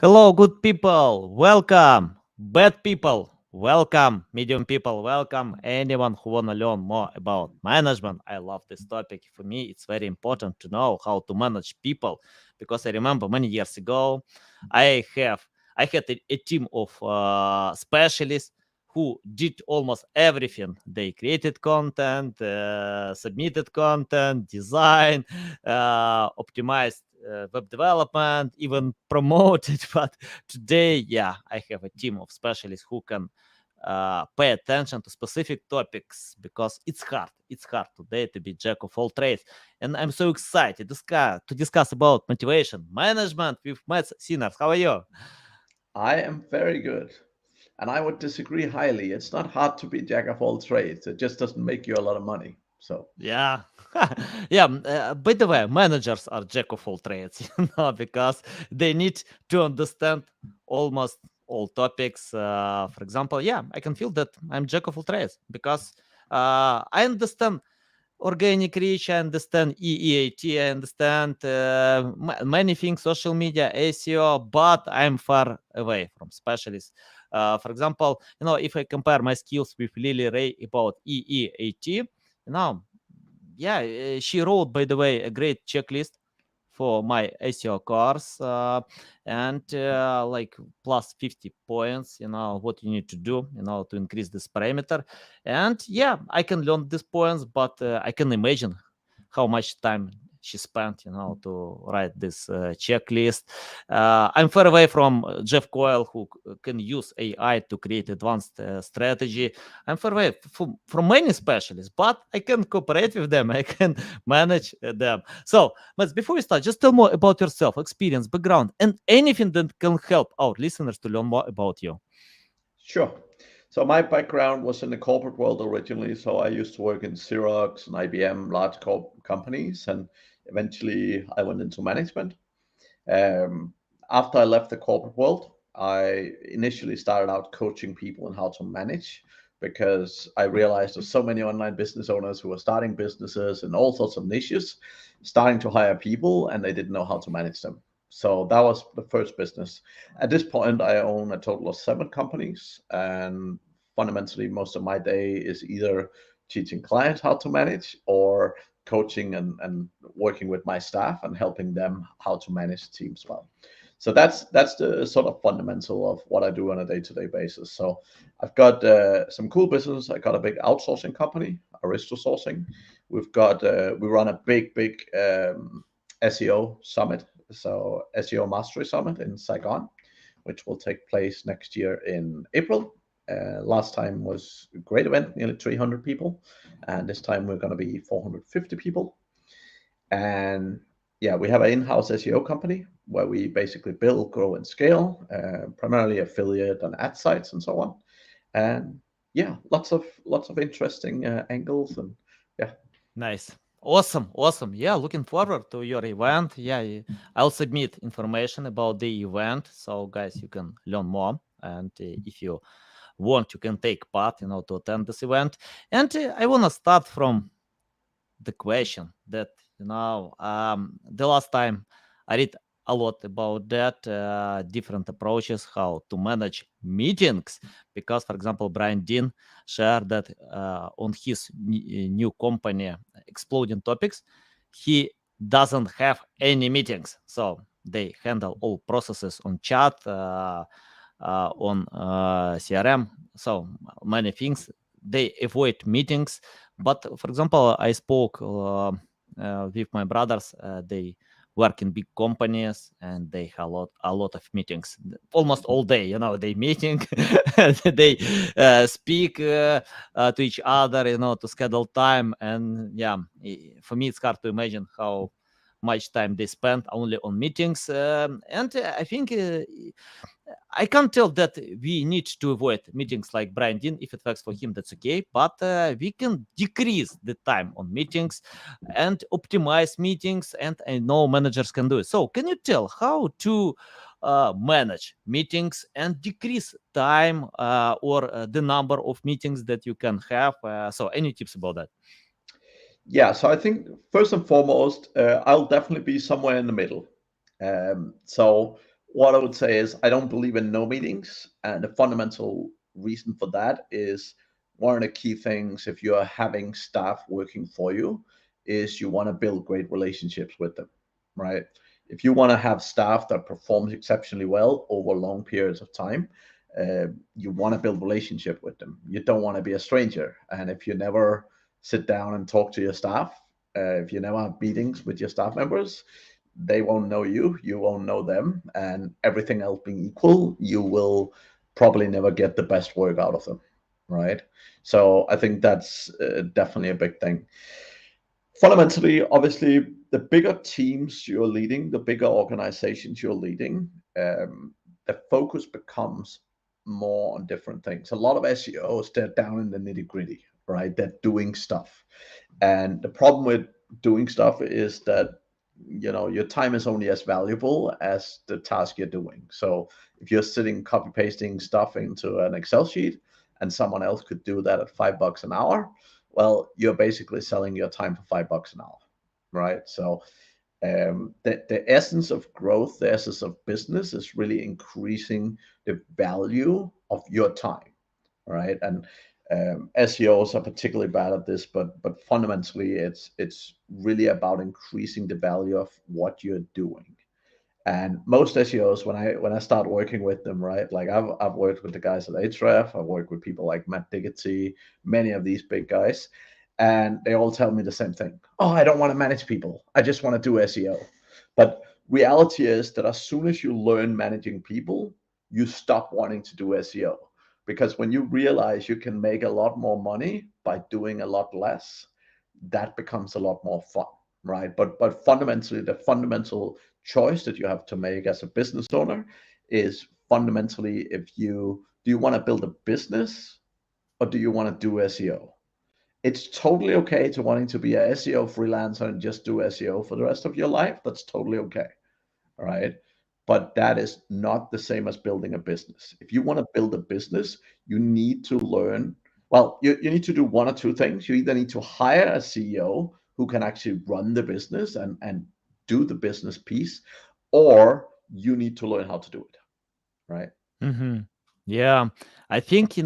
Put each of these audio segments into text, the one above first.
Hello, good people. Welcome. Bad people. Welcome. Medium people. Welcome. Anyone who wanna learn more about management. I love this topic. For me, it's very important to know how to manage people because I remember many years ago, I have I had a team of specialists who did almost everything. They created content, submitted content, design, optimized web development, even promoted. But today, yeah, I have a team of specialists who can pay attention to specific topics because it's hard. It's hard today to be jack of all trades. And I'm so excited to discuss about motivation management with Matt Sinners. How are you? I am very good. And I would disagree highly. It's not hard to be jack of all trades. It just doesn't make you a lot of money. So, Yeah, yeah. By the way, managers are jack of all trades, because they need to understand almost all topics. For example, yeah, I can feel that I'm jack of all trades because I understand organic reach, I understand EEAT, I understand many things, social media, SEO, but I'm far away from specialists. For example, if I compare my skills with Lily Ray about EEAT, yeah, she wrote, by the way, a great checklist for my SEO course, and like plus 50 points, what you need to do, to increase this parameter. And yeah, I can learn these points, but I can imagine how much time she spent, to write this checklist. I'm far away from Jeff Coyle, who can use AI to create advanced strategy. I'm far away from many specialists, but I can cooperate with them. I can manage them. So, but before we start, just tell more about yourself, experience, background, and anything that can help our listeners to learn more about you. sure. So, my background was in the corporate world originally. So, I used to work in Xerox and IBM, large companies. And eventually, I went into management. Um, After I left the corporate world, I initially started out coaching people on how to manage because I realized there's so many online business owners who are starting businesses in all sorts of niches, starting to hire people, and they didn't know how to manage them. So that was the first business. At this point, I own a total of 7 companies, and fundamentally, most of my day is either teaching clients how to manage or coaching and working with my staff and helping them how to manage teams well. So that's the sort of fundamental of what I do on a day-to-day basis. So I've got some cool business. I got a big outsourcing company, Aristo Sourcing. We run a big SEO summit, so SEO Mastery Summit in Saigon, which will take place next year in April. Last time was a great event, nearly 300 people, and this time we're going to be 450 people. And yeah, we have an in-house SEO company where we basically build, grow, and scale, primarily affiliate and ad sites and so on. And yeah, lots of interesting angles and yeah. Nice. Awesome. Awesome. Yeah, looking forward to your event. Yeah, I'll submit information about the event so guys you can learn more. And if you want, you can take part, to attend this event. And I want to start from the question that, the last time I read a lot about that, different approaches how to manage meetings, because for example Brian Dean shared that on his new company Exploding Topics, he doesn't have any meetings, so they handle all processes on chat, on CRM, so many things. They avoid meetings. But for example, I spoke with my brothers. They work in big companies and they have a lot of meetings almost all day. They meeting, they speak to each other. To schedule time. And yeah, for me it's hard to imagine how much time they spend only on meetings. And I think I can't tell that we need to avoid meetings like Brian Dean. If it works for him, that's okay. But we can decrease the time on meetings and optimize meetings. And I know managers can do it. So, can you tell how to manage meetings and decrease time, or the number of meetings that you can have? So, any tips about that? Yeah, so I think first and foremost, I'll definitely be somewhere in the middle. So What I would say is I don't believe in no meetings, and the fundamental reason for that is one of the key things if you're having staff working for you is you want to build great relationships with them, right? If you want to have staff that performs exceptionally well over long periods of time, you want to build relationship with them. You don't want to be a stranger, and if you never sit down and talk to your staff, if you never have meetings with your staff members, they won't know you, you won't know them, and everything else being equal, you will probably never get the best work out of them, right? So I think that's definitely a big thing. Fundamentally, obviously, the bigger teams you're leading, the bigger organizations you're leading, the focus becomes more on different things. A lot of SEOs, they're down in the nitty gritty, right? They're doing stuff. And the problem with doing stuff is that your time is only as valuable as the task you're doing. So if you're sitting copy pasting stuff into an Excel sheet and someone else could do that at $5 an hour, well, you're basically selling your time for $5 an hour, right? So the essence of growth, the essence of business is really increasing the value of your time, right? And SEOs are particularly bad at this, but fundamentally, it's really about increasing the value of what you're doing. And most SEOs, when I start working with them, right? Like I've worked with the guys at Ahrefs, I've worked with people like Matt Diggity, many of these big guys, and they all tell me the same thing. Oh, I don't want to manage people. I just want to do SEO. But reality is that as soon as you learn managing people, you stop wanting to do SEO. Because when you realize you can make a lot more money by doing a lot less, that becomes a lot more fun, right? But fundamentally, the fundamental choice that you have to make as a business owner is fundamentally if you do you want to build a business or do you want to do SEO? It's totally okay to wanting to be a SEO freelancer and just do SEO for the rest of your life. That's totally okay. All right. But that is not the same as building a business. If you want to build a business, you need to learn. Well, you need to do one or two things. You either need to hire a CEO who can actually run the business and do the business piece, or you need to learn how to do it. Right. Hmm. Yeah, I think if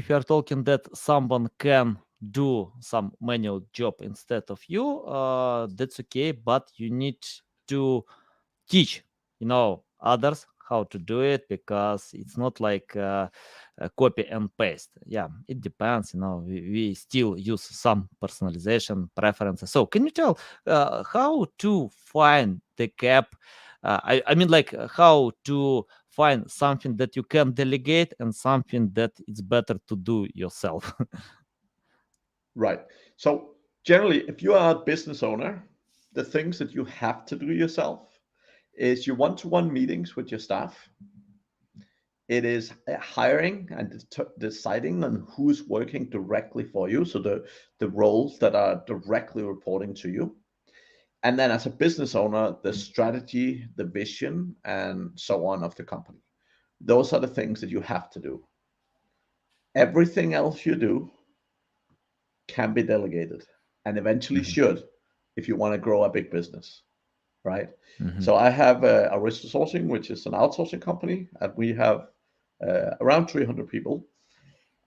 you are talking that someone can do some manual job instead of you, that's okay, but you need to teach others how to do it, because it's not like copy and paste. Yeah, it depends. We still use some personalization preferences. So can you tell how to find the gap? I mean, like, how to find something that you can delegate and something that it's better to do yourself. Right. So generally, if you are a business owner, the things that you have to do yourself is your one-to-one meetings with your staff. It is hiring and deciding on who's working directly for you. So the roles that are directly reporting to you. And then as a business owner, the strategy, the vision, and so on of the company. Those are the things that you have to do. Everything else you do can be delegated and eventually Mhm, should if you want to grow a big business, right? mhm, So I have a risk sourcing, which is an outsourcing company, and we have around 300 people.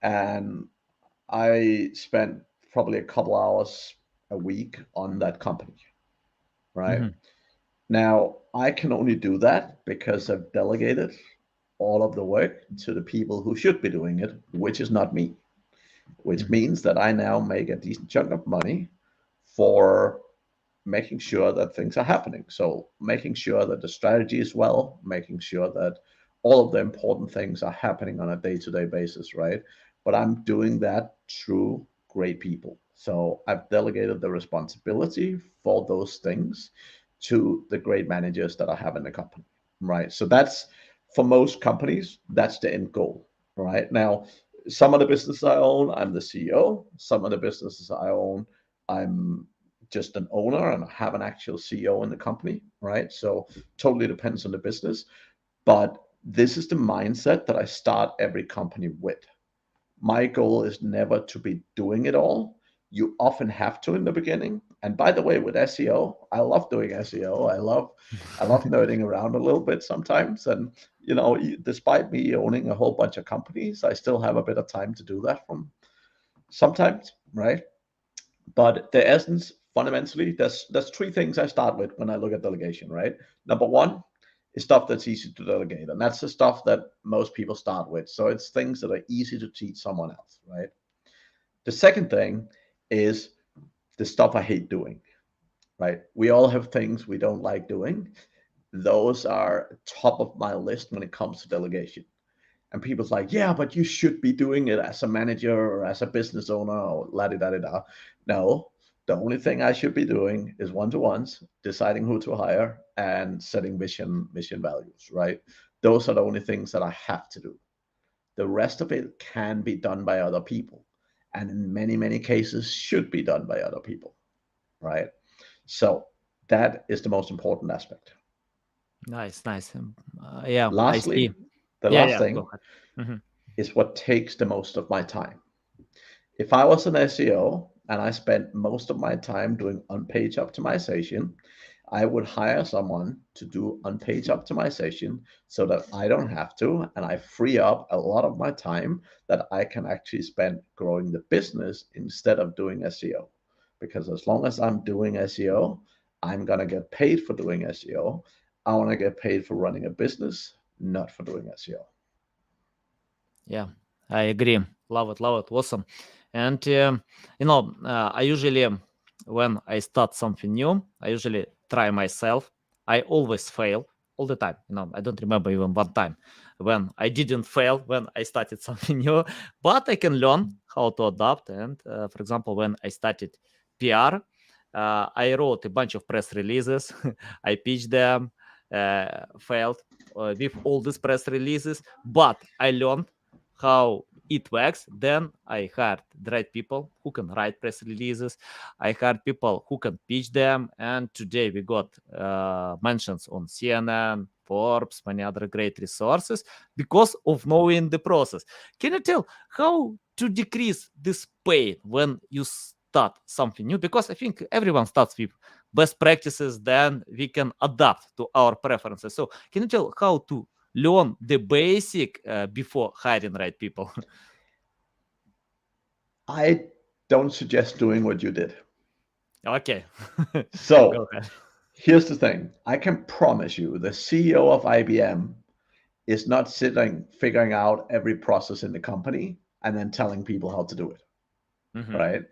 And I spent probably a couple hours a week on that company, right? mhm, Now, I can only do that because I've delegated all of the work to the people who should be doing it, which is not me, which mhm, means that I now make a decent chunk of money for making sure that things are happening. So making sure that the strategy is well, making sure that all of the important things are happening on a day-to-day basis, right? But I'm doing that through great people. So I've delegated the responsibility for those things to the great managers that I have in the company, right? So that's for most companies, that's the end goal, right? Now, some of the businesses I own, I'm the CEO. Some of the businesses I own, I'm just an owner and have an actual CEO in the company, right? So totally depends on the business. But this is the mindset that I start every company with. My goal is never to be doing it all. You often have to in the beginning. And by the way, with SEO, I love doing SEO. I love nerding around a little bit sometimes. And despite me owning a whole bunch of companies, I still have a bit of time to do that from sometimes, right? But the essence, fundamentally, there's three things I start with when I look at delegation, right? Number one is stuff that's easy to delegate, and that's the stuff that most people start with. So it's things that are easy to teach someone else, right? The second thing is the stuff I hate doing, right? We all have things we don't like doing. Those are top of my list when it comes to delegation. And people's like, yeah, but you should be doing it as a manager or as a business owner or la di da di da. No, the only thing I should be doing is one-to-ones, deciding who to hire, and setting mission values, right? Those are the only things that I have to do. The rest of it can be done by other people, and in many cases should be done by other people, right? So that is the most important aspect. Nice, nice. Yeah, I Lastly, see. the Yeah, last yeah. Go thing ahead. Mhm. is what takes the most of my time. If I was an SEO and I spent most of my time doing on-page optimization, I would hire someone to do on-page optimization so that I don't have to, and I free up a lot of my time that I can actually spend growing the business instead of doing SEO. Because as long as I'm doing SEO, I'm gonna get paid for doing SEO. I want to get paid for running a business, not for doing SEO. Yeah, I agree. Love it, love it. Awesome. And I usually, when I start something new, I usually try myself. I always fail all the time. I don't remember even one time when I didn't fail when I started something new, but I can learn how to adapt. And for example, when I started PR, I wrote a bunch of press releases. I pitched them, failed with all these press releases, but I learned how it works. Then I hired the right people who can write press releases. I hired people who can pitch them. And today we got mentions on CNN, Forbes, many other great resources because of knowing the process. Can you tell how to decrease this pain when you start something new? Because I think everyone starts with best practices, then we can adapt to our preferences. So can you tell how to learn the basic before hiring right people? I don't suggest doing what you did. Okay. Go So ahead. here's the thing. I can promise you the CEO of IBM is not sitting figuring out every process in the company and then telling people how to do it, Mhm. right?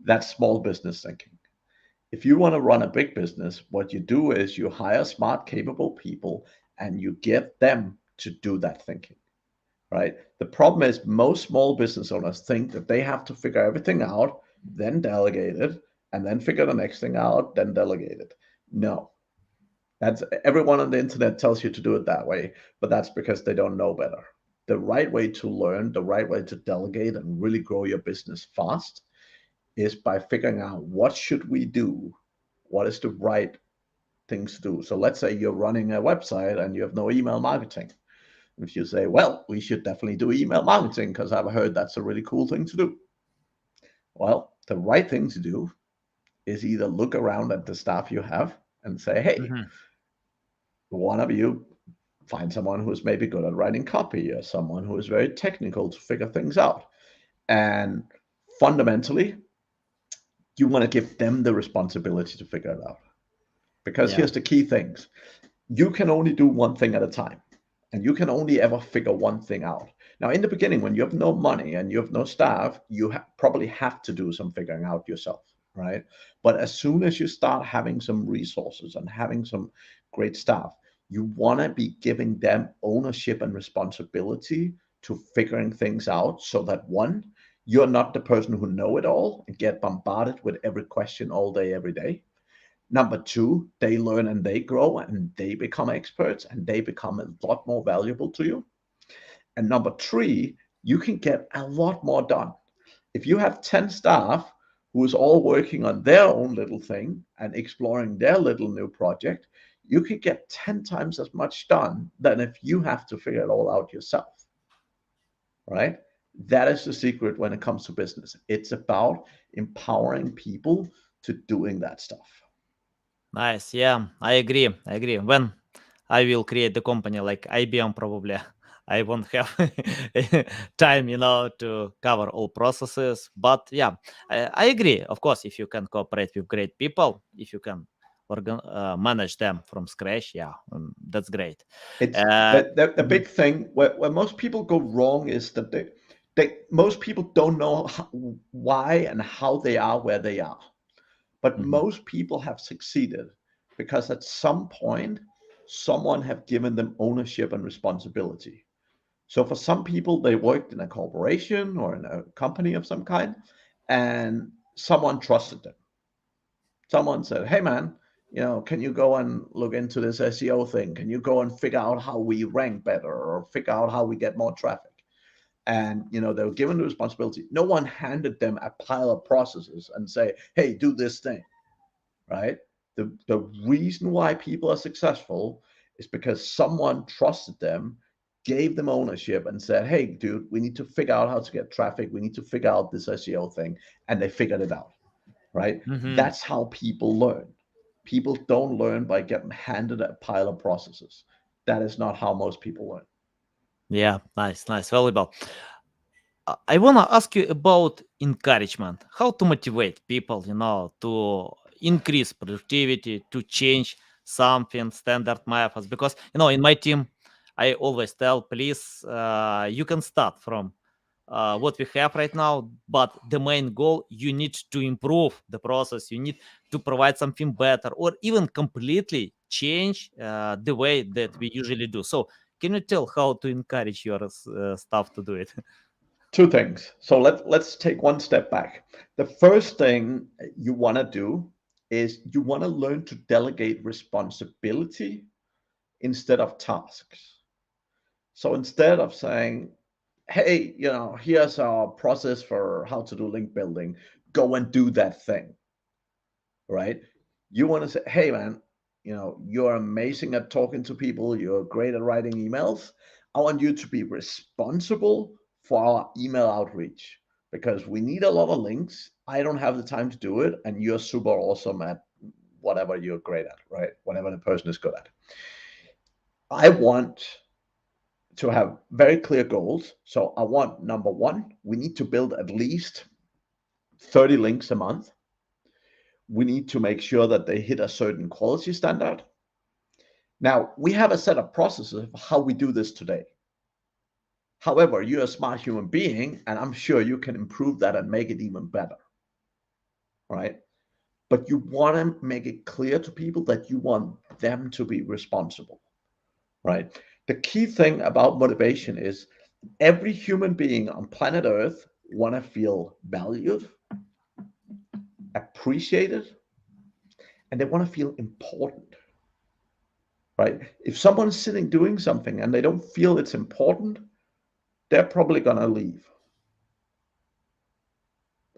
That's small business thinking. If you want to run a big business, what you do is you hire smart, capable people and you get them to do that thinking, right? The problem is most small business owners think that they have to figure everything out, then delegate it, and then figure the next thing out, then delegate it. No, that's everyone on the internet tells you to do it that way, but that's because they don't know better. The right way to learn, the right way to delegate and really grow your business fast is by figuring out what should we do? What is the right things to do? So let's say you're running a website and you have no email marketing. If you say, well, we should definitely do email marketing because I've heard that's a really cool thing to do. Well, the right thing to do is either look around at the staff you have and say, hey, Mhm. one of you find someone who's maybe good at writing copy or someone who is very technical to figure things out. And fundamentally, you want to give them the responsibility to figure it out. Because Yeah. here's the key things: you can only do one thing at a time, and you can only ever figure one thing out. Now, in the beginning, when you have no money and you have no staff, you probably have to do some figuring out yourself, right? But as soon as you start having some resources and having some great staff, you want to be giving them ownership and responsibility to figuring things out so that one, you're not the person who know it all and get bombarded with every question all day, every day. Number two, they learn and they grow and they become experts and they become a lot more valuable to you. And number three, you can get a lot more done. If you have 10 staff who is all working on their own little thing and exploring their little new project, you can get 10 times as much done than if you have to figure it all out yourself, right? That is the secret when it comes to business. It's about empowering people to doing that stuff. Nice. Yeah, I agree. I agree. When I will create the company like IBM, probably I won't have time, to cover all processes. But yeah, I agree. Of course, if you can cooperate with great people, if you can manage them from scratch, yeah, that's great. It's Uh, the mhm, big thing where most people go wrong is that most people don't know why and how they are where they are. But mhm, most people have succeeded because at some point someone have given them ownership and responsibility. So for some people, they worked in a corporation or in a company of some kind, and someone trusted them. Someone said, "Hey, man, can you go and look into this SEO thing? Can you go and figure out how we rank better or figure out how we get more traffic?" And they were given the responsibility. No one handed them a pile of processes and say, "Hey, do this thing." Right? The reason why people are successful is because someone trusted them, gave them ownership, and said, "Hey, dude, we need to figure out how to get traffic. We need to figure out this SEO thing," and they figured it out. Right? mhm. That's how people learn. People don't learn by getting handed a pile of processes. That is not how most people learn. Yeah, nice, nice, valuable. I want to ask you about encouragement. How to motivate people, to increase productivity, to change something, standard methods. Because, in my team, I always tell, please, you can start from what we have right now, but the main goal, you need to improve the process. You need to provide something better or even completely change the way that we usually do. So, can you tell how to encourage your staff to do it? Two things. So let's take one step back. The first thing you want to do is you want to learn to delegate responsibility instead of tasks. So instead of saying, "Hey, here's our process for how to do link building, go and do that thing," right? You want to say, "Hey, man, you're amazing at talking to people. You're great at writing emails. I want you to be responsible for our email outreach because we need a lot of links. I don't have the time to do it, and you're super awesome at whatever you're great at, right? Whatever the person is good at." I want to have very clear goals. So I want number one, we need to build at least 30 links a month. We need to make sure that they hit a certain quality standard. Now, we have a set of processes of how we do this today. However, you're a smart human being, and I'm sure you can improve that and make it even better, right? But you want to make it clear to people that you want them to be responsible, right? The key thing about motivation is every human being on planet Earth want to feel valued, appreciated, and they want to feel important, right? If someone's sitting doing something and they don't feel it's important, they're probably going to leave.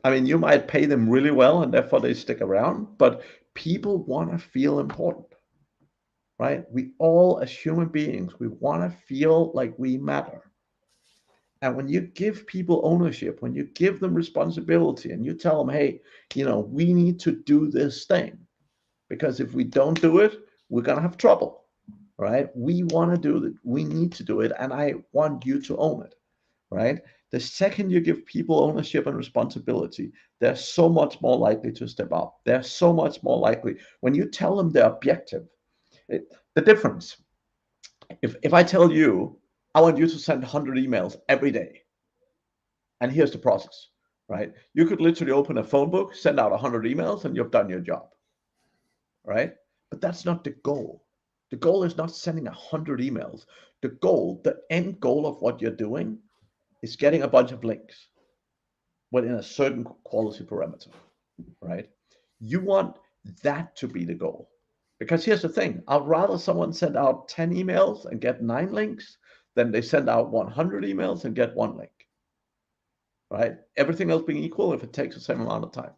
I mean, you might pay them really well and therefore they stick around, but people want to feel important, right? We all, as human beings, we want to feel like we matter. And when you give people ownership, when you give them responsibility and you tell them, "Hey, we need to do this thing because if we don't do it, we're going to have trouble," right? We want to do it. We need to do it. And I want you to own it, right? The second you give people ownership and responsibility, they're so much more likely to step up. They're so much more likely when you tell them their objective. The difference, if I tell you, I want you to send 100 emails every day, and here's the process, right? You could literally open a phone book, send out 100 emails, and you've done your job, right? But that's not the goal. The goal is not sending 100 emails. The goal, the end goal of what you're doing is getting a bunch of links within a certain quality parameter, right? You want that to be the goal. Because here's the thing, I'd rather someone send out 10 emails and get 9 links than they send out 100 emails and get 1 link, right? Everything else being equal if it takes the same amount of time,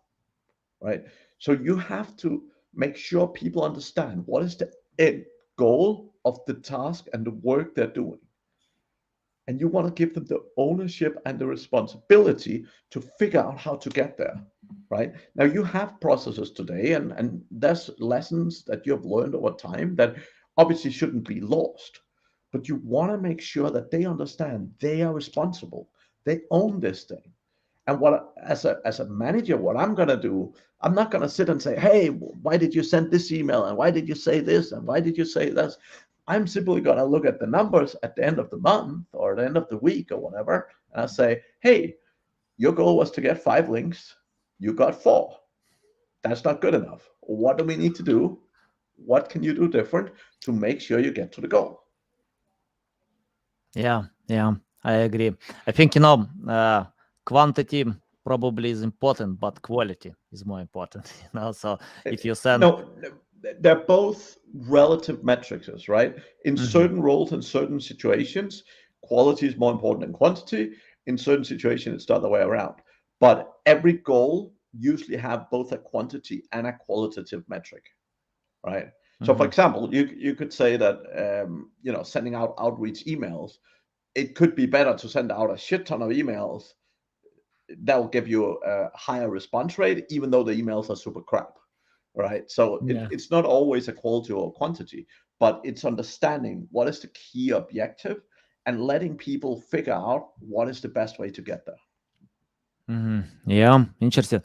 right? So you have to make sure people understand what is the end goal of the task and the work they're doing. And you want to give them the ownership and the responsibility to figure out how to get there. right? Now you have processes today, and there's lessons that you have learned over time that obviously shouldn't be lost. But you want to make sure that they understand they are responsible. They own this thing. And what as a manager, what I'm gonna do, I'm not gonna sit and say, hey, why did you send this email? And why did you say this? And why did you say this? I'm simply gonna look at the numbers at the end of the month or the end of the week or whatever, and I say, hey, your goal was to get 5 links. You got 4. That's not good enough. What do we need to do? What can you do different to make sure you get to the goal? Yeah, I agree. I think, quantity probably is important, but quality is more important. So if you send, No, they're both relative metrics, right? In Mhm. certain roles and certain situations, quality is more important than quantity. In certain situations, it's the other way around. But every goal usually have both a quantity and a qualitative metric, right? So, for Mhm. example, you could say that sending out outreach emails, it could be better to send out a shit ton of emails that will give you a higher response rate, even though the emails are super crap, right? So Yeah. it's not always a quality or quantity, but it's understanding what is the key objective and letting people figure out what is the best way to get there. Yeah, interesting.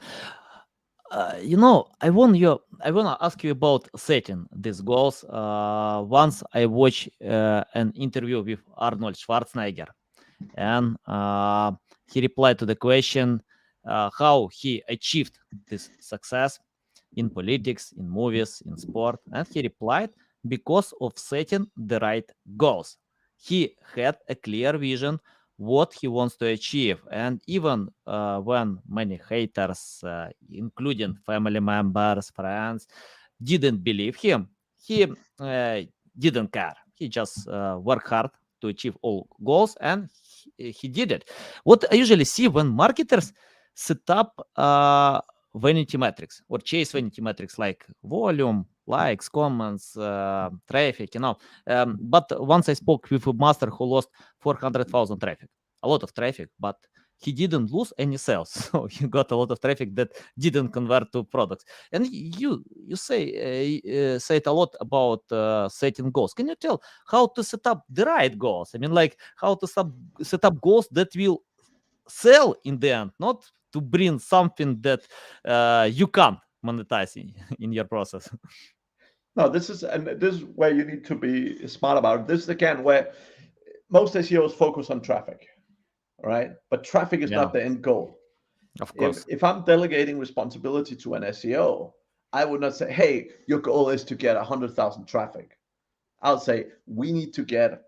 I wanna ask you about setting these goals. Once I watched an interview with Arnold Schwarzenegger, and he replied to the question how he achieved this success in politics, in movies, in sport, and he replied because of setting the right goals. He had a clear vision what he wants to achieve, and even when many haters, including family members, friends, didn't believe him, he didn't care. He just worked hard to achieve all goals, and he did it. What I usually see when marketers set up vanity metrics or chase vanity metrics like volume, likes, comments, traffic, but once I spoke with a master who lost 400,000 traffic, a lot of traffic, but he didn't lose any sales. So he got a lot of traffic that didn't convert to products. And you say it a lot about setting goals. Can you tell how to set up the right goals? I mean, like how to set up goals that will sell in the end, not to bring something that you can't monetize in your process. No, this is where you need to be smart about it. This is again where most SEOs focus on traffic, right? But traffic is Yeah, not the end goal. of if course. if I'm delegating responsibility to an SEO, I would not say, "Hey, your goal is to get 100,000 traffic." I'll say, "We need to get,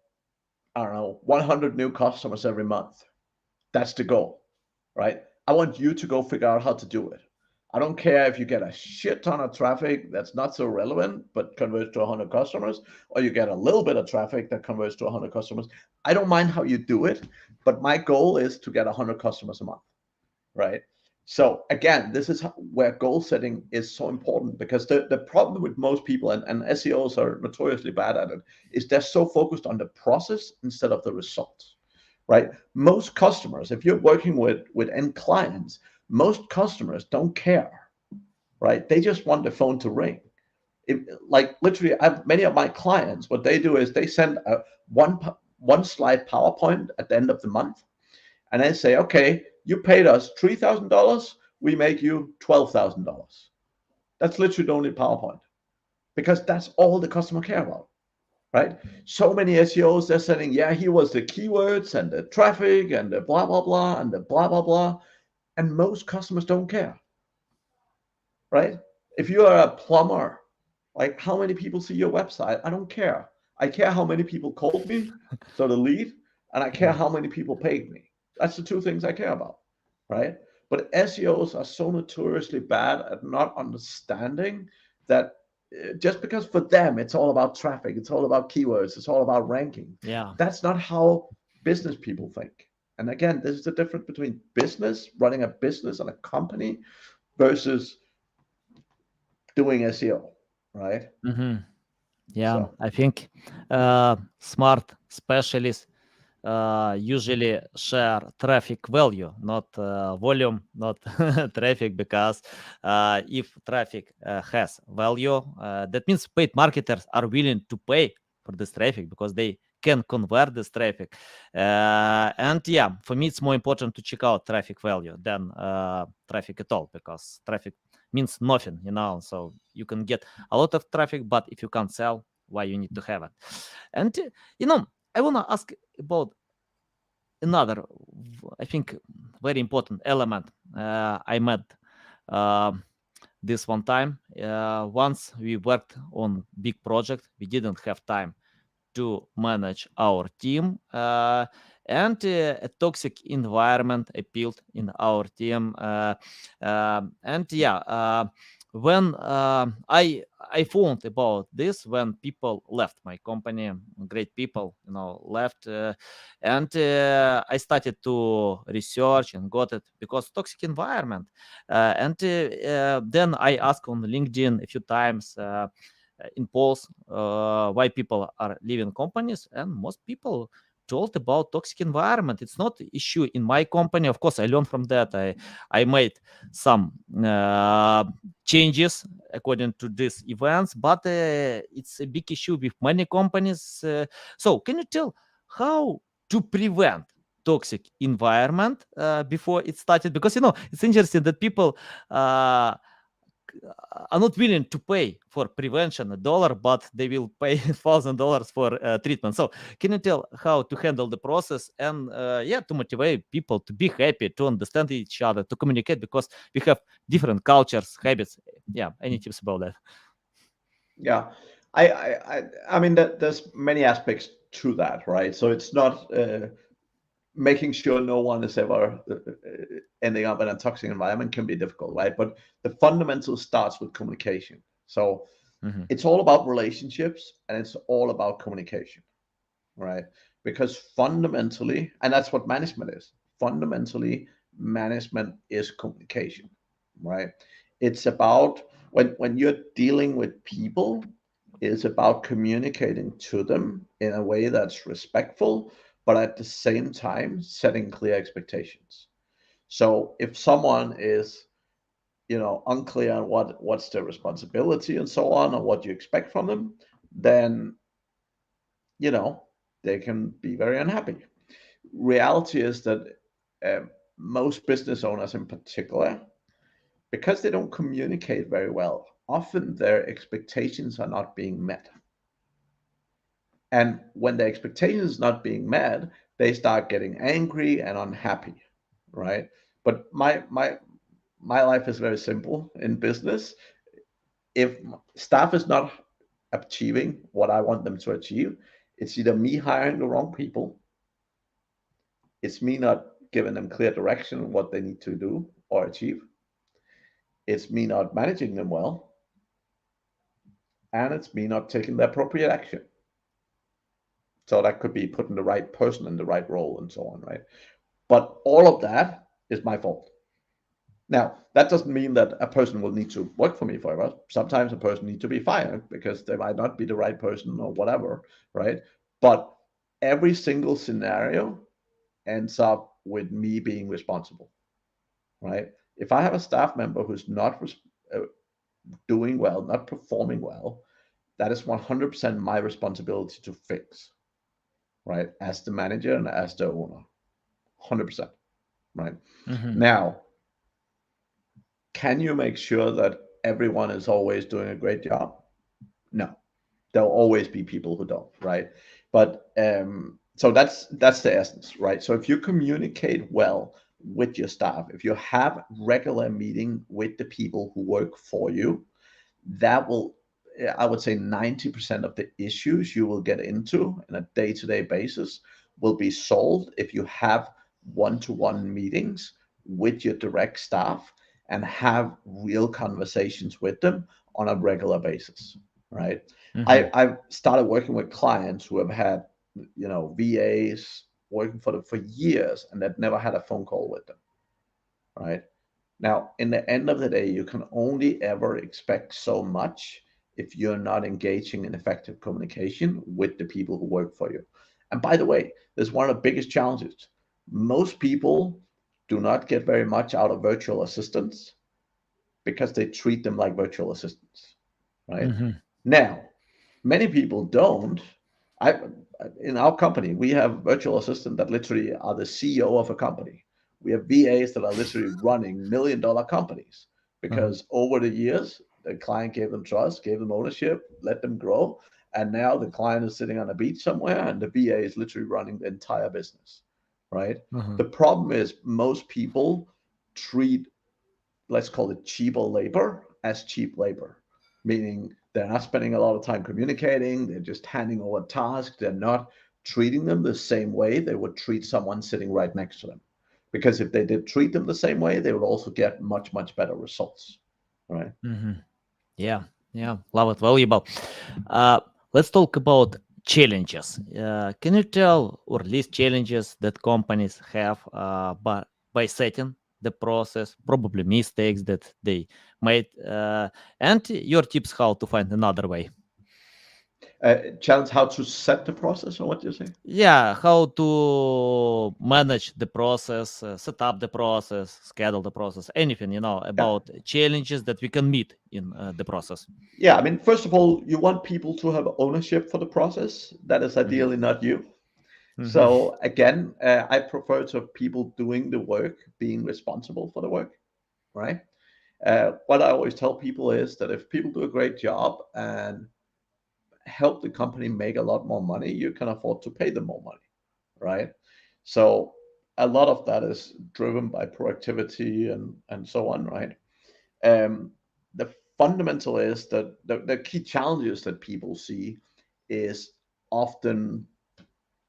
I don't know, 100 new customers every month. That's the goal, right? I want you to go figure out how to do it. I don't care if you get a shit ton of traffic that's not so relevant but converts to 100 customers, or you get a little bit of traffic that converts to 100 customers. I don't mind how you do it, but my goal is to get 100 customers a month, right? So again, this is where goal setting is so important, because the problem with most people, and SEOs are notoriously bad at it, is they're so focused on the process instead of the results, right? Most customers, if you're working with end clients, most customers don't care, right? They just want the phone to ring. If, like literally, many of my clients, what they do is they send a one slide PowerPoint at the end of the month, and they say, okay, you paid us $3,000, we make you $12,000. That's literally the only PowerPoint, because that's all the customer care about, right? So many SEOs, they're saying, yeah, here was the keywords and the traffic and the blah, blah, blah, and the blah, blah, blah. And most customers don't care, right? If you are a plumber, like how many people see your website? I don't care. I care how many people called me, so the lead, and I care Yeah. how many people paid me. That's the two things I care about, right? But SEOs are so notoriously bad at not understanding that just because for them it's all about traffic, it's all about keywords, it's all about ranking. Yeah. That's not how business people think. And again, this is the difference between business, running a business and a company, versus doing SEO, right? hmm Yeah, So I think smart specialists usually share traffic value, not volume, not traffic, because if traffic has value, that means paid marketers are willing to pay for this traffic because they can convert this traffic. And yeah, for me, it's more important to check out traffic value than traffic at all, because traffic means nothing, so you can get a lot of traffic, but if you can't sell, why you need to have it? And I want to ask about another, I think, very important element. I met uh, this one time. Once we worked on big project, we didn't have time to manage our team, and a toxic environment appealed in our team. And yeah, when I found about this, when people left my company, great people, left, and I started to research and got it because toxic environment. And then I asked on LinkedIn a few times, in polls, why people are leaving companies, and most people told about toxic environment. It's not issue in my company. Of course, I learned from that. I made some changes according to these events, but it's a big issue with many companies. So can you tell how to prevent toxic environment before it started? Because it's interesting that people are not willing to pay for prevention $1, but they will pay $1,000 for treatment. So can you tell how to handle the process, and yeah, to motivate people to be happy, to understand each other, to communicate, because we have different cultures, habits. Yeah, any tips about that? Yeah, I mean that there's many aspects to that, right? So it's not making sure no one is ever ending up in a toxic environment can be difficult, right? But the fundamental starts with communication. So Mm-hmm. it's all about relationships and it's all about communication, right? Because fundamentally, and that's what management is. Fundamentally, management is communication, right? It's about when you're dealing with people, it's about communicating to them in a way that's respectful, but at the same time setting clear expectations. So if someone is unclear on what's their responsibility and so on, or what you expect from them, then you know they can be very unhappy. Reality is that uh, most business owners in particular, because they don't communicate very well, often their expectations are not being met. And when the expectations not being met, they start getting angry and unhappy, right? But my life is very simple in business. If staff is not achieving what I want them to achieve, it's either me hiring the wrong people, it's me not giving them clear direction on what they need to do or achieve, it's me not managing them well, and it's me not taking the appropriate action. So that could be putting the right person in the right role and so on, right? But all of that is my fault. Now, that doesn't mean that a person will need to work for me forever. Sometimes a person needs to be fired because they might not be the right person or whatever, right? But every single scenario ends up with me being responsible, right? If I have a staff member who's not doing well, not performing well, that is 100% my responsibility to fix, right? As the manager and as the owner, 100%, right? Mm-hmm. Now, can you make sure that everyone is always doing a great job? No, there'll always be people who don't, right? But so that's the essence, right? So if you communicate well with your staff, if you have regular meeting with the people who work for you, that will, I would say 90% of the issues you will get into on a day-to-day basis will be solved if you have one-to-one meetings with your direct staff and have real conversations with them on a regular basis, right? Mm-hmm. I've started working with clients who have had, VAs working for them for years and they've never had a phone call with them, right? Now, in the end of the day, you can only ever expect so much if you're not engaging in effective communication with the people who work for you. And by the way, this is one of the biggest challenges. Most people do not get very much out of virtual assistants because they treat them like virtual assistants, right? Mm-hmm. Now, many people don't. I in our company we have virtual assistants that literally are the CEO of a company. We have VAs that are literally running $1 million companies Uh-huh. because over the years the client gave them trust, gave them ownership, let them grow, and now the client is sitting on a beach somewhere and the VA is literally running the entire business, right? Uh-huh. The problem is most people treat, let's call it, cheaper labor as cheap labor, meaning they're not spending a lot of time communicating, they're just handing over tasks, they're not treating them the same way they would treat someone sitting right next to them. Because if they did treat them the same way, they would also get much, much better results. All right. Mm-hmm. Yeah, yeah, love it, valuable. Uh, let's talk about challenges. Can you tell or list challenges that companies have by setting the process, probably mistakes that they made, and your tips how to find another way? Challenge how to set the process, or what do you say? Yeah, how to manage the process, set up the process, schedule the process, anything, Yeah. about challenges that we can meet in the process. Yeah. I mean, first of all, you want people to have ownership for the process. That is Hmm. ideally not you. Hmm. So again, I prefer to have people doing the work being responsible for the work, right? What I always tell people is that if people do a great job and help the company make a lot more money, you can afford to pay them more money, right? So a lot of that is driven by productivity and so on, right? Um, the fundamental is that the key challenges that people see is often,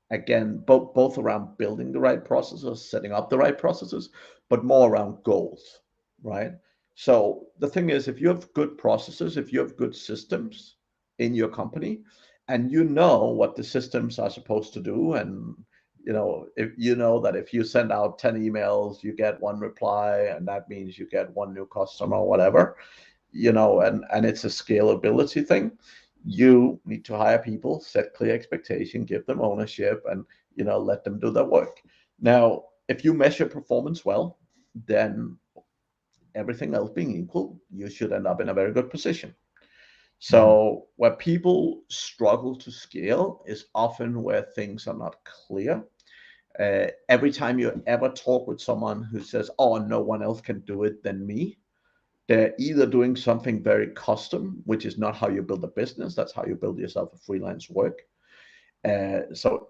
again, both around building the right processes, setting up the right processes, but more around goals, right? So the thing is, if you have good processes, if you have good systems in your company, and you know what the systems are supposed to do, and if you know that if you send out 10 emails, you get one reply, and that means you get one new customer or whatever, and it's a scalability thing. You need to hire people, set clear expectation, give them ownership, and let them do their work. Now, if you measure performance well, then everything else being equal, you should end up in a very good position. Hmm. So where people struggle to scale is often where things are not clear. Every time you ever talk with someone who says, "Oh, no one else can do it than me," they're either doing something very custom, which is not how you build a business. That's how you build yourself a freelance work. So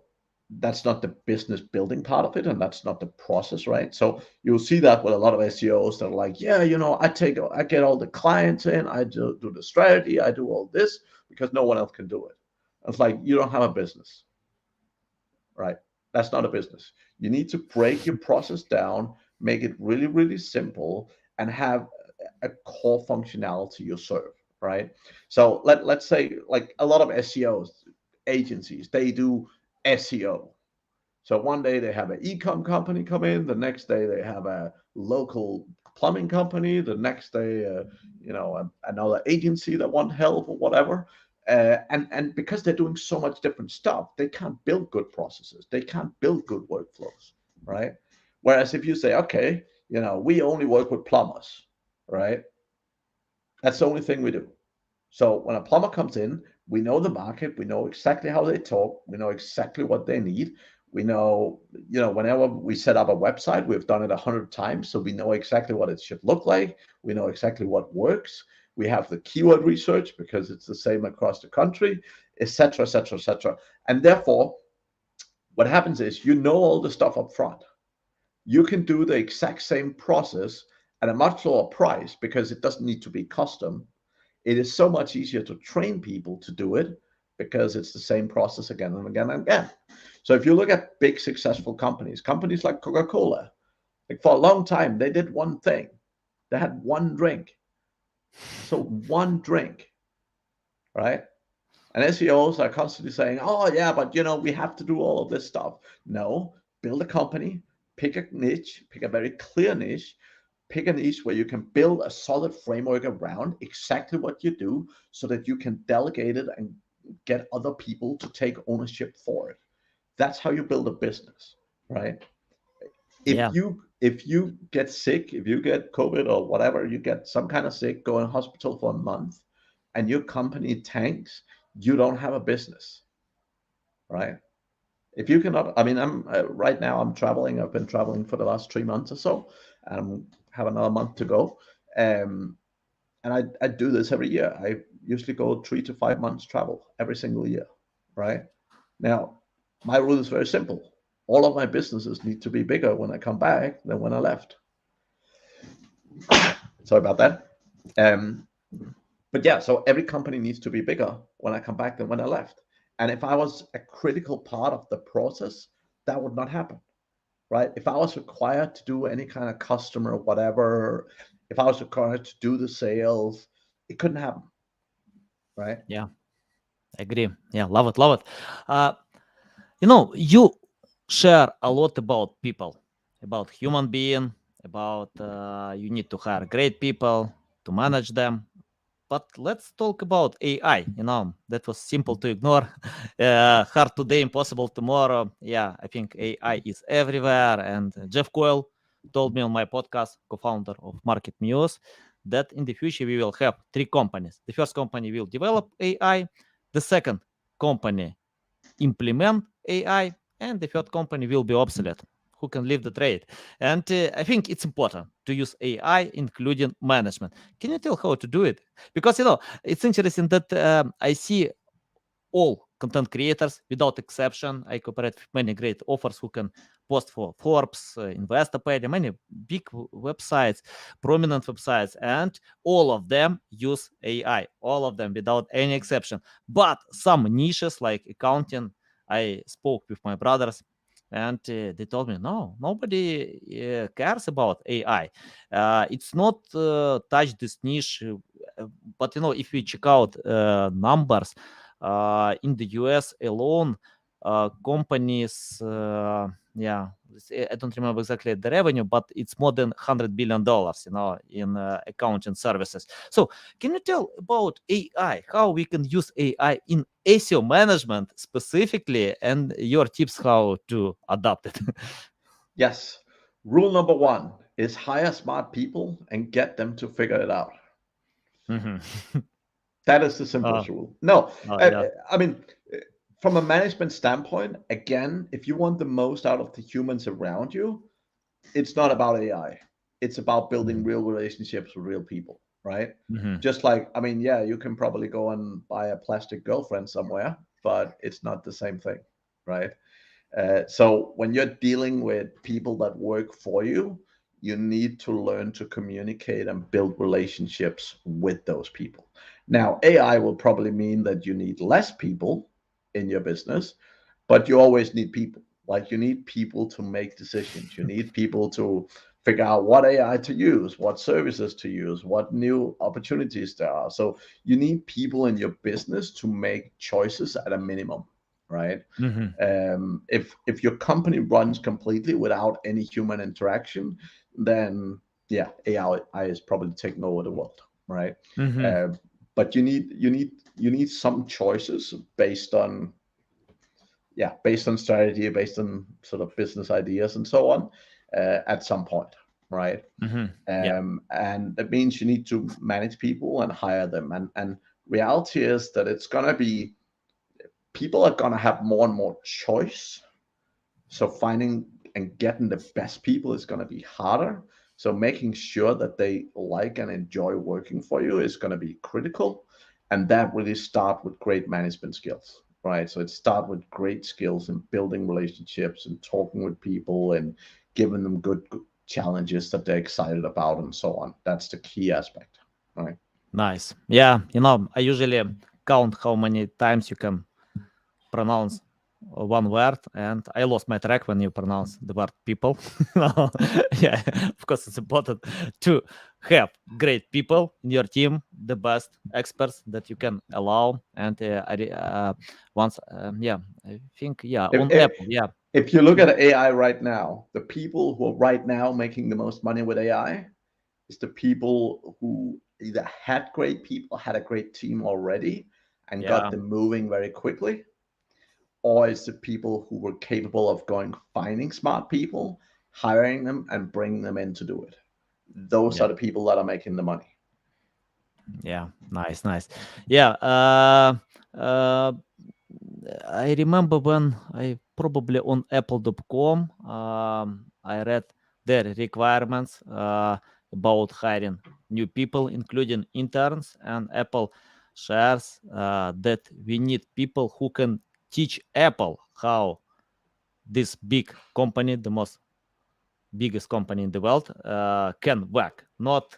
that's not the business building part of it, and that's not the process, right? So you'll see that with a lot of SEOs that are like, yeah, I get all the clients in, I do the strategy, I do all this because no one else can do it. It's like you don't have a business, right? That's not a business. You need to break your process down, make it really, really simple, and have a core functionality you serve, right? So let's say like a lot of SEOs agencies, they do SEO. So one day they have an e-com company come in, the next day they have a local plumbing company, the next day, another agency that want help or whatever. And because they're doing so much different stuff, they can't build good processes. They can't build good workflows, right? Whereas if you say, okay, we only work with plumbers, right? That's the only thing we do. So when a plumber comes in, we know the market, we know exactly how they talk, we know exactly what they need. We know, whenever we set up a website, we've done it 100 times, so we know exactly what it should look like. We know exactly what works. We have the keyword research because it's the same across the country, etc., etc., etc. And therefore, what happens is you know all the stuff up front. You can do the exact same process at a much lower price because it doesn't need to be custom. It is so much easier to train people to do it because it's the same process again and again and again. So if you look at big successful companies like Coca-Cola, like for a long time they did one thing. They had one drink. So one drink, right? And SEOs are constantly saying, "Oh yeah, but we have to do all of this stuff." No, build a company, pick a niche, pick a very clear niche, pick a niche where you can build a solid framework around exactly what you do so that you can delegate it and get other people to take ownership for it. That's how you build a business, right? Yeah. If you get sick, if you get COVID or whatever, you get some kind of sick, go in hospital for a month, and your company tanks, you don't have a business, right? If you cannot, I mean, I'm right now I'm traveling. I've been traveling for the last 3 months or so, and have another month to go. Um, and I do this every year. I usually go 3 to 5 months travel every single year, right? Now, my rule is very simple. All of my businesses need to be bigger when I come back than when I left. Sorry about that. Um, but yeah, so every company needs to be bigger when I come back than when I left. And if I was a critical part of the process, that would not happen, right? If I was required to do any kind of customer, whatever, if I was required to do the sales, it couldn't happen, right? Yeah. Agree. Yeah. Love it. Love it. Uh, you share a lot about people, about human being, about you need to hire great people to manage them. But let's talk about AI. That was simple to ignore, hard today, impossible tomorrow. Yeah, I think AI is everywhere. And Jeff Coyle told me on my podcast, co-founder of Market News, that in the future we will have three companies. The first company will develop AI. The second company implement AI, and the third company will be obsolete. Who can leave the trade? And I think it's important to use AI, including management. Can you tell how to do it? Because it's interesting that I see all content creators without exception. I cooperate with many great authors who can post for Forbes, Investopedia, many big websites, prominent websites, and all of them use AI, all of them without any exception. But some niches like accounting, I spoke with my brothers and they told me, no, nobody cares about AI. It's not touch this niche. But if we check out numbers, in the US alone, companies, yeah, I don't remember exactly the revenue, but it's more than $100 billion, in accounting services. So, can you tell about AI? How we can use AI in SEO management specifically, and your tips how to adapt it? Yes. Rule number one is hire smart people and get them to figure it out. Mhm. That is the uh, simplest rule. No, yeah. I mean, from a management standpoint, again, if you want the most out of the humans around you, it's not about AI. It's about building Mhm. real relationships with real people, right? Mhm. Just like, I mean, yeah, you can probably go and buy a plastic girlfriend somewhere, but it's not the same thing, right? So when you're dealing with people that work for you, you need to learn to communicate and build relationships with those people. Now, AI will probably mean that you need less people in your business, but you always need people. Like you need people to make decisions. You need people to figure out what AI to use, what services to use, what new opportunities there are. So you need people in your business to make choices at a minimum, right? Mhm. If your company runs completely without any human interaction, then yeah, AI is probably taking over the world, right? Mhm. Uh, but you need some choices based on based on strategy, based on sort of business ideas and so on, at some point, right? Mhm. Yeah. And that means you need to manage people and hire them. And reality is that it's gonna be people are gonna have more and more choice, so finding and getting the best people is going to be harder. So making sure that they like and enjoy working for you is going to be critical. And that really start with great management skills, right? So it start with great skills in building relationships and talking with people and giving them good challenges that they're excited about and so on. That's the key aspect, right? Nice. Yeah. I usually count how many times you can pronounce one word, and I lost my track when you pronounce the word people. Yeah, of course, it's important to have great people in your team, the best experts that you can allow. And once, yeah, I think, yeah, If, on if, Apple, yeah. if you look at AI right now, the people who are right now making the most money with AI is the people who either had great people, had a great team already, and got Yeah. them moving very quickly, or is it people who were capable of going finding smart people, hiring them, and bringing them in to do it? Those Yeah. are the people that are making the money. Yeah, nice, nice. Yeah, uh, I remember when I probably on apple.com, I read their requirements about hiring new people, including interns, and Apple shares that we need people who can teach Apple how this big company, the most biggest company in the world, can work, not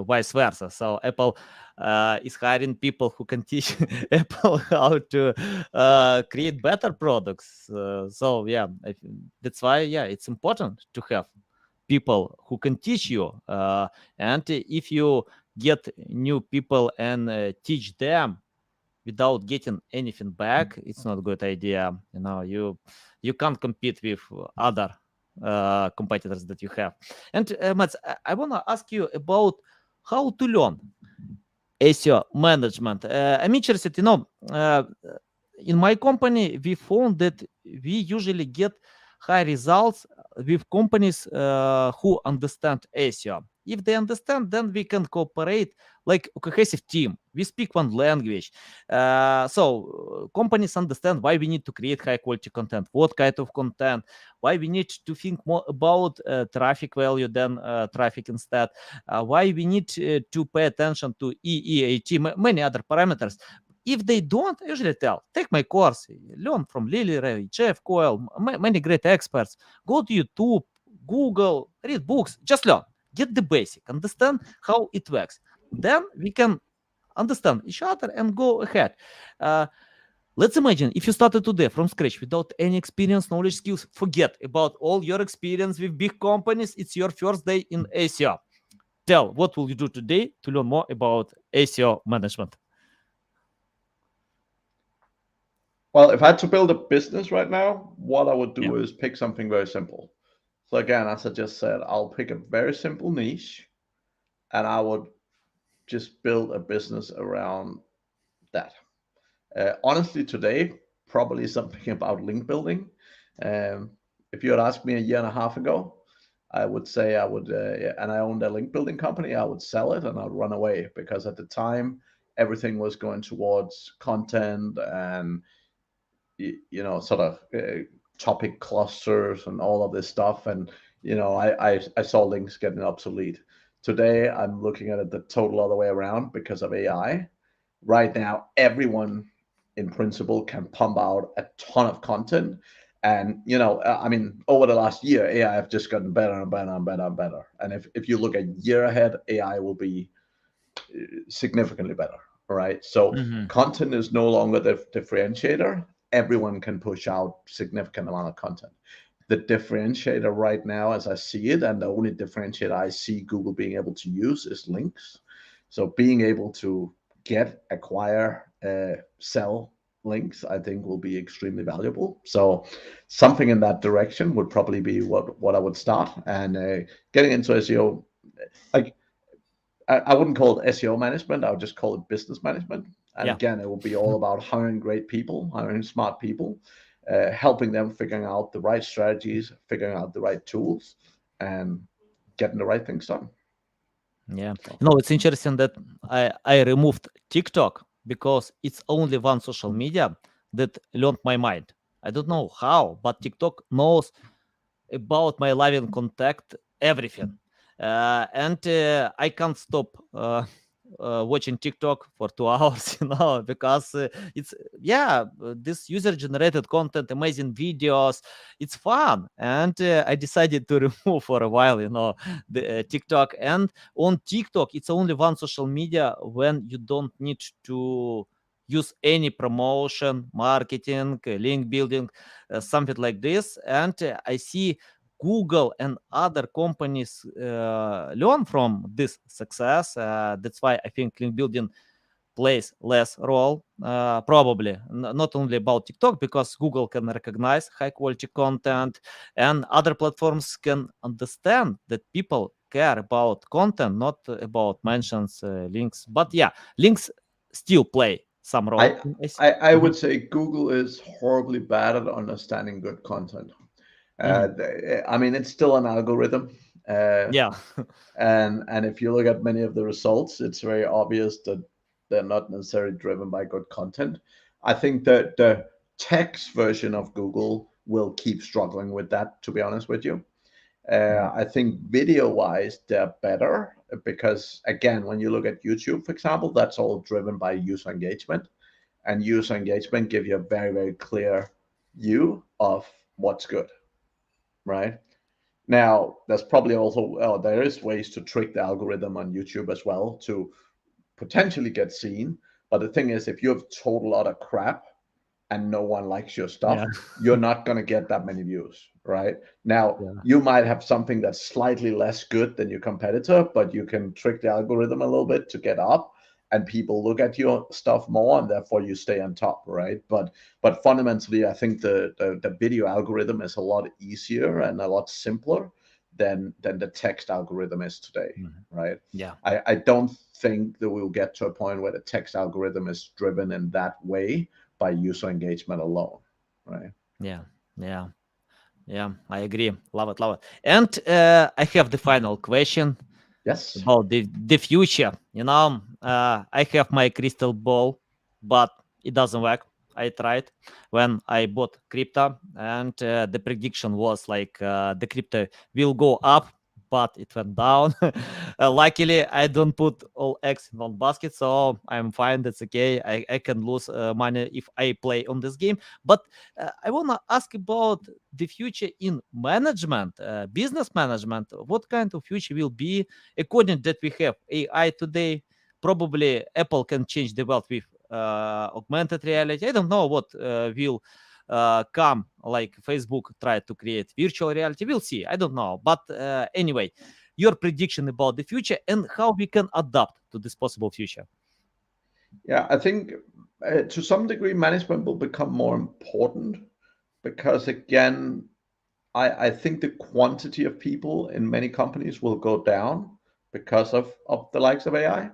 vice versa. So Apple is hiring people who can teach Apple how to create better products. So yeah, that's why yeah, it's important to have people who can teach you. And if you get new people and teach them without getting anything back, it's not a good idea. You know, you can't compete with other competitors that you have. And Mats, I want to ask you about how to learn SEO management. I'm interested, in my company, we found that we usually get high results with companies who understand SEO. If they understand, then we can cooperate like a cohesive team. We speak one language. So companies understand why we need to create high quality content, what kind of content, why we need to think more about traffic value than traffic instead, why we need to pay attention to EEAT, many other parameters. If they don't, I usually tell, take my course, learn from Lily Ray, Jeff Coyle, many great experts. Go to YouTube, Google, read books, just learn. Get the basic, understand how it works. Then we can understand each other and go ahead. Uh, let's imagine if you started today from scratch without any experience, knowledge, skills, forget about all your experience with big companies. It's your first day in ACO. Tell, what will you do today to learn more about ACO management? Well, if I had to build a business right now, what I would Yeah. do is pick something very simple. So again, as I just said, I'll pick a very simple niche and I would just build a business around that. Honestly, today, probably something about link building. Um, if you had asked me a year and a half ago, I would say I would, and I owned a link building company, I would sell it and I'd run away because at the time, everything was going towards content and sort of topic clusters and all of this stuff. And I saw links getting obsolete. Today, I'm looking at it the total other way around because of AI. Right now, everyone in principle can pump out a ton of content. And I mean, over the last year, AI have just gotten better and better and better and better. And if you look a year ahead, AI will be significantly better. All right. So Mhm. content is no longer the differentiator. Everyone can push out significant amount of content. The differentiator right now, as I see it, and the only differentiator I see Google being able to use is links. So being able to get, acquire, sell links, I think will be extremely valuable. So something in that direction would probably be what I would start. And getting into SEO, like I wouldn't call it SEO management. I would just call it business management. And Yeah. again, it will be all about hiring great people, hiring smart people, helping them figuring out the right strategies, figuring out the right tools, and getting the right things done. Yeah. So, It's interesting that I removed TikTok because it's only one social media that learned my mind. I don't know how, but TikTok knows about my live and contact everything. And I can't stop watching TikTok for 2 hours, because it's, yeah, this user generated content, amazing videos, it's fun. And I decided to remove for a while, the TikTok. And on TikTok, it's only one social media when you don't need to use any promotion, marketing, link building, something like this. And I see Google and other companies learn from this success. That's why I think link building plays less role, probably not only about TikTok, because Google can recognize high quality content and other platforms can understand that people care about content, not about mentions, links. But yeah, links still play some I role in AC? I Mm-hmm. would say Google is horribly bad at understanding good content. Mm-hmm. I mean, it's still an algorithm, uh, Yeah. and if you look at many of the results, it's very obvious that they're not necessarily driven by good content. I think that the text version of Google will keep struggling with that. To be honest with you, Mhm. I think video wise they're better because again, when you look at YouTube, for example, that's all driven by user engagement, and user engagement give you a very clear view of what's good, right? Now, there's probably also there is ways to trick the algorithm on YouTube as well to potentially get seen. But the thing is, if you have told a lot of crap and no one likes your Yeah. stuff, you're not going to get that many views, right? Now, Yeah. you might have something that's slightly less good than your competitor, but you can trick the algorithm a little bit to get up and people look at your stuff more and therefore you stay on top, right? But fundamentally, I think the video algorithm is a lot easier and a lot simpler than the text algorithm is today, Mhm. right? Yeah. I don't think that we'll get to a point where the text algorithm is driven in that way by user engagement alone, right? Yeah. Yeah. Yeah. I agree. Love it. Love it. And I have the final question Yes. about the future. I have my crystal ball, but it doesn't work. I tried when I bought crypto, and the prediction was like the crypto will go up, but it went down. Luckily, I don't put all eggs in one basket, so I'm fine. That's okay. I can lose money if I play on this game. But I want to ask about the future in management, business management. What kind of future will be according that we have AI today? Probably Apple can change the world with augmented reality. I don't know what will come, like Facebook tried to create virtual reality. We'll see. I don't know. But anyway, your prediction about the future and how we can adapt to this possible future. Yeah, I think to some degree management will become more important because again, I think the quantity of people in many companies will go down because of the likes of AI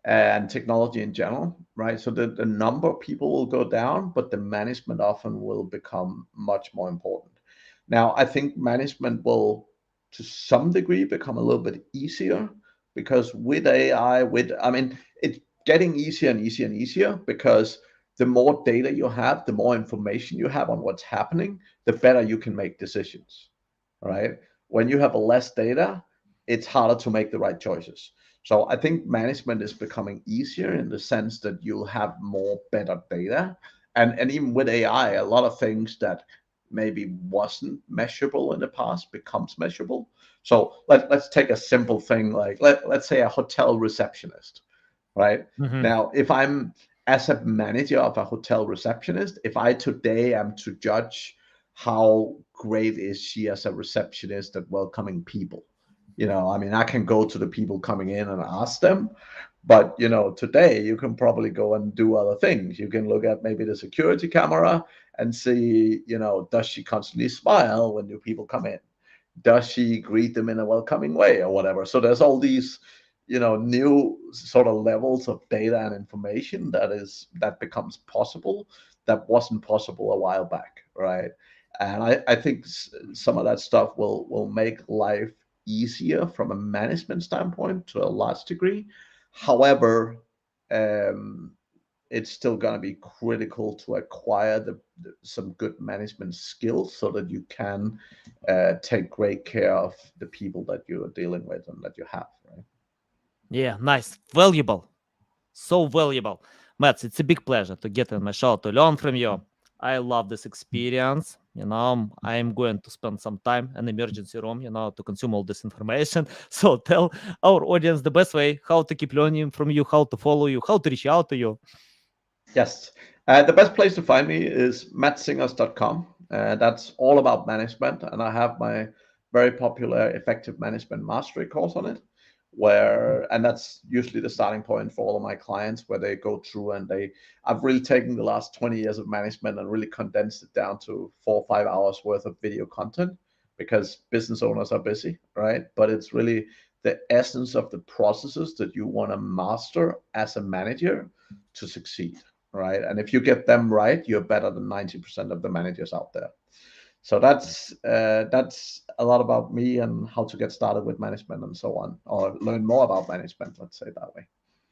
and technology in general, right? So the number of people will go down, but the management often will become much more important. Now, I think management will, to some degree, become a little bit easier because with AI, I mean, it's getting easier and easier and easier because the more data you have, the more information you have on what's happening, the better you can make decisions, right? When you have less data, it's harder to make the right choices. So I think management is becoming easier in the sense that you'll have more better data. And even with AI, a lot of things that maybe wasn't measurable in the past becomes measurable. So let's take a simple thing like let's say a hotel receptionist, right? Mhm. Now, if I'm as a manager of a hotel receptionist, if I today am to judge how great is she as a receptionist at welcoming people, I mean, I can go to the people coming in and ask them, but today you can probably go and do other things. You can look at maybe the security camera and see, does she constantly smile when new people come in? Does she greet them in a welcoming way or whatever? So there's all these new sort of levels of data and information that becomes possible that wasn't possible a while back, right? And I think some of that stuff will make life easier from a management standpoint to a large degree. However, um, it's still going to be critical to acquire some good management skills so that you can take great care of the people that you are dealing with and that you have, right? Yeah, nice. Valuable. So valuable. Mats, it's a big pleasure to get on my show to learn from you. I love this experience. I'm going to spend some time in emergency room, to consume all this information. So tell our audience the best way how to keep learning from you, how to follow you, how to reach out to you. Yes. The best place to find me is mattsingers.com. That's all about management. And I have my very popular effective management mastery course on it, and that's usually the starting point for all of my clients where they go through and I've really taken the last 20 years of management and really condensed it down to 4 or 5 hours worth of video content because business owners are busy, right? But it's really the essence of the processes that you want to master as a manager to succeed, right? And if you get them right, you're better than 90% of the managers out there. So that's a lot about me and how to get started with management and so on, or learn more about management. Let's say it that way.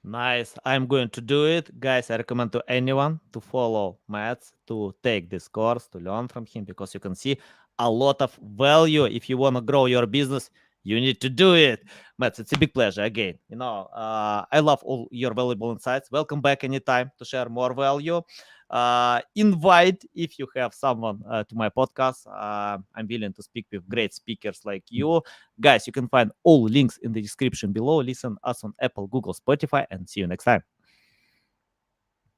Nice. I'm going to do it. Guys, I recommend to anyone to follow Matt, to take this course, to learn from him, because you can see a lot of value. If you want to grow your business, you need to do it. Matt, it's a big pleasure again. I love all your valuable insights. Welcome back anytime to share more value. Invite if you have someone to my podcast. I'm willing to speak with great speakers like you. Guys, you can find all links in the description below. Listen us on Apple, Google, Spotify, and see you next time.